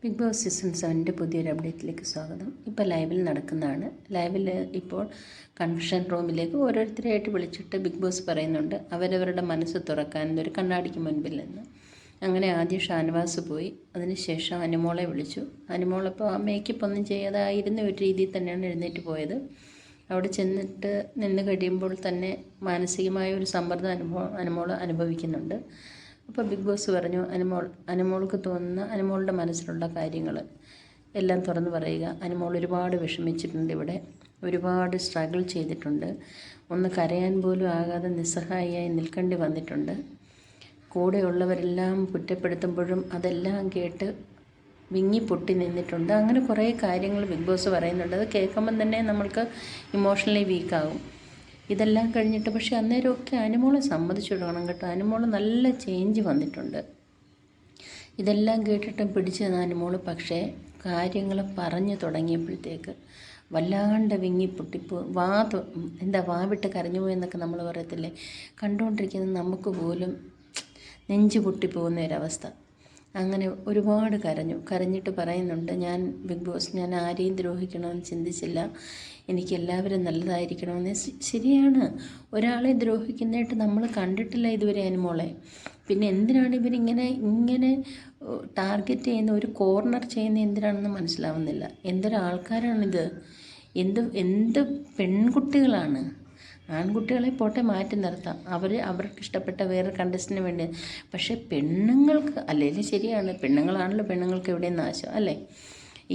Big boss season 7 പുതിയൊരു അപ്ഡേറ്റിലേക്ക് സ്വാഗതം. ഇപ്പോൾ ലൈവിൽ നടക്കുന്നതാണ്. ലൈവിൽ ഇപ്പോൾ കൺഫെഷൻ റൂമിലേക്ക് ഓരോരുത്തരെയായിട്ട് വിളിച്ചിട്ട് ബിഗ് ബോസ് പറയുന്നുണ്ട് അവരവരുടെ മനസ്സ് തുറക്കാൻ ഒരു കണ്ണാടിക്ക് മുൻപിൽ നിന്ന്. അങ്ങനെ ആദ്യം ഷാനവാസ് പോയി, അതിനുശേഷം അനുമോളെ വിളിച്ചു. അനുമോളപ്പോൾ ആ മേക്കപ്പ് ഒന്നും ചെയ്യാതായിരുന്ന ഒരു രീതിയിൽ തന്നെയാണ് എഴുന്നേറ്റ് പോയത്. അവിടെ ചെന്നിട്ട് നിന്ന് കഴിയുമ്പോൾ തന്നെ മാനസികമായ ഒരു സമ്മർദ്ദം അനുമോൾ അനുഭവിക്കുന്നുണ്ട്. അപ്പോൾ ബിഗ് ബോസ് പറഞ്ഞു, അനുമോൾക്ക് തോന്നുന്ന അനുമോളുടെ മനസ്സിലുള്ള കാര്യങ്ങൾ എല്ലാം തുറന്നു പറയുക. അനുമോൾ ഒരുപാട് വിഷമിച്ചിട്ടുണ്ട്, ഇവിടെ ഒരുപാട് സ്ട്രഗിൾ ചെയ്തിട്ടുണ്ട്, ഒന്ന് കരയാൻ പോലും ആകാതെ നിസ്സഹായിയായി നിൽക്കേണ്ടി വന്നിട്ടുണ്ട്. കൂടെയുള്ളവരെല്ലാം കുറ്റപ്പെടുത്തുമ്പോഴും അതെല്ലാം കേട്ട് വിങ്ങി പൊട്ടി നിന്നിട്ടുണ്ട്. അങ്ങനെ കുറേ കാര്യങ്ങൾ ബിഗ് ബോസ് പറയുന്നുണ്ട്. അത് കേൾക്കുമ്പം തന്നെ നമ്മൾക്ക് ഇമോഷണലി വീക്കാകും. ഇതെല്ലാം കഴിഞ്ഞിട്ട് പക്ഷേ അന്നേരമൊക്കെ അനുമോളെ സമ്മതിച്ചു കൊടുക്കണം കേട്ടോ. അനുമോൾ നല്ല ചേഞ്ച് വന്നിട്ടുണ്ട്. ഇതെല്ലാം കേട്ടിട്ടും പിടിച്ചു തന്ന അനുമോൾ പക്ഷേ കാര്യങ്ങൾ പറഞ്ഞു തുടങ്ങിയപ്പോഴത്തേക്ക് വല്ലാണ്ട് വിങ്ങി പൊട്ടിപ്പോ വാ വിട്ട് കരഞ്ഞു പോയെന്നൊക്കെ നമ്മൾ പറയത്തില്ലേ, കണ്ടുകൊണ്ടിരിക്കുന്നത് നമുക്ക് പോലും നെഞ്ച് പൊട്ടിപ്പോകുന്ന ഒരവസ്ഥ. അങ്ങനെ ഒരുപാട് കരഞ്ഞിട്ട് പറയുന്നുണ്ട്, ഞാൻ ബിഗ് ബോസ് ഞാൻ ആരെയും ദ്രോഹിക്കണമെന്ന് ചിന്തിച്ചില്ല, എനിക്ക് എല്ലാവരും നല്ലതായിരിക്കണമെന്ന്. ശരിയാണ്, ഒരാളെ ദ്രോഹിക്കുന്നതായിട്ട് നമ്മൾ കണ്ടിട്ടില്ല ഇതുവരെ അനുമോളെ. പിന്നെ എന്തിനാണ് ഇങ്ങനെ ടാർഗറ്റ് ചെയ്യുന്ന, ഒരു കോർണർ ചെയ്യുന്ന എന്തിനാണെന്ന് മനസ്സിലാവുന്നില്ല. എന്തൊരാൾക്കാരാണിത്, എന്ത് പെൺകുട്ടികളാണ്. ആൺകുട്ടികളെ പോട്ടെ മാറ്റി നിർത്താം, അവർക്ക് ഇഷ്ടപ്പെട്ട വേറെ കണ്ടസ്റ്റിന് വേണ്ടി. പക്ഷേ പെണ്ണുങ്ങൾക്ക് അല്ലെങ്കിൽ ശരിയാണ്, പെണ്ണുങ്ങളാണല്ലോ പെണ്ണുങ്ങൾക്ക് എവിടെയും നാശം അല്ലേ.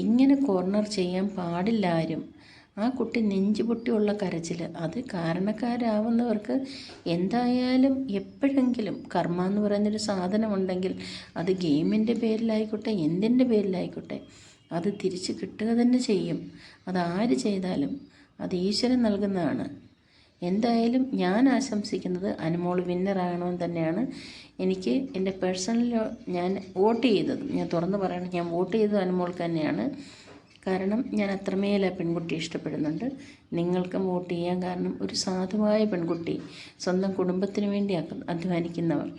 ഇങ്ങനെ കോർണർ ചെയ്യാൻ പാടില്ല ആരും. ആ കുട്ടി നെഞ്ചു പൊട്ടിയുള്ള കരച്ചിൽ, അത് കാരണക്കാരാവുന്നവർക്ക് എന്തായാലും എപ്പോഴെങ്കിലും കർമ്മ എന്ന് പറയുന്നൊരു സാധനമുണ്ടെങ്കിൽ അത് ഗെയിമിൻ്റെ പേരിലായിക്കോട്ടെ എന്തിൻ്റെ പേരിലായിക്കോട്ടെ അത് തിരിച്ച് കിട്ടുക തന്നെ ചെയ്യും. അതാര് ചെയ്താലും അത് ഈശ്വരൻ നൽകുന്നതാണ്. എന്തായാലും ഞാൻ ആശംസിക്കുന്നത് അനുമോൾ വിന്നറാകണമെന്ന് തന്നെയാണ്. എനിക്ക് എൻ്റെ പേഴ്സണൽ ഞാൻ വോട്ട് ചെയ്തതും, ഞാൻ തുറന്നു പറയണം, ഞാൻ വോട്ട് ചെയ്തത് അനുമോൾക്ക് തന്നെയാണ്. കാരണം ഞാൻ അത്രമേൽ ആ പെൺകുട്ടി ഇഷ്ടപ്പെടുന്നുണ്ട്. നിങ്ങൾക്കും വോട്ട് ചെയ്യാൻ. കാരണം ഒരു സാധുവായ പെൺകുട്ടി, സ്വന്തം കുടുംബത്തിന് വേണ്ടി അധ്വാനിക്കുന്നവർ.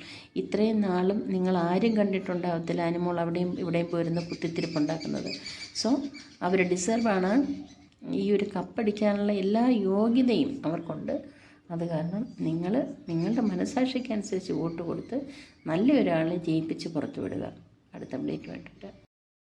ഇത്രയും നാളും നിങ്ങൾ ആരും കണ്ടിട്ടുണ്ടാകത്തില്ല അനുമോൾ അവിടെയും ഇവിടെയും പോയിരുന്ന കുത്തിത്തിരിപ്പുണ്ടാക്കുന്നത്. സോ അവർ ഡിസേർവാണ്. ഈ ഒരു കപ്പടിക്കാനുള്ള എല്ലാ യോഗ്യതയും അവർക്കുണ്ട്. അത് കാരണം നിങ്ങളുടെ മനസ്സാക്ഷിക്കനുസരിച്ച് വോട്ട് കൊടുത്ത് നല്ലൊരാളെ ജയിപ്പിച്ച് പുറത്തു വിടുക. അടുത്ത അപ്ഡേറ്റ് വേണ്ടിയിട്ട്.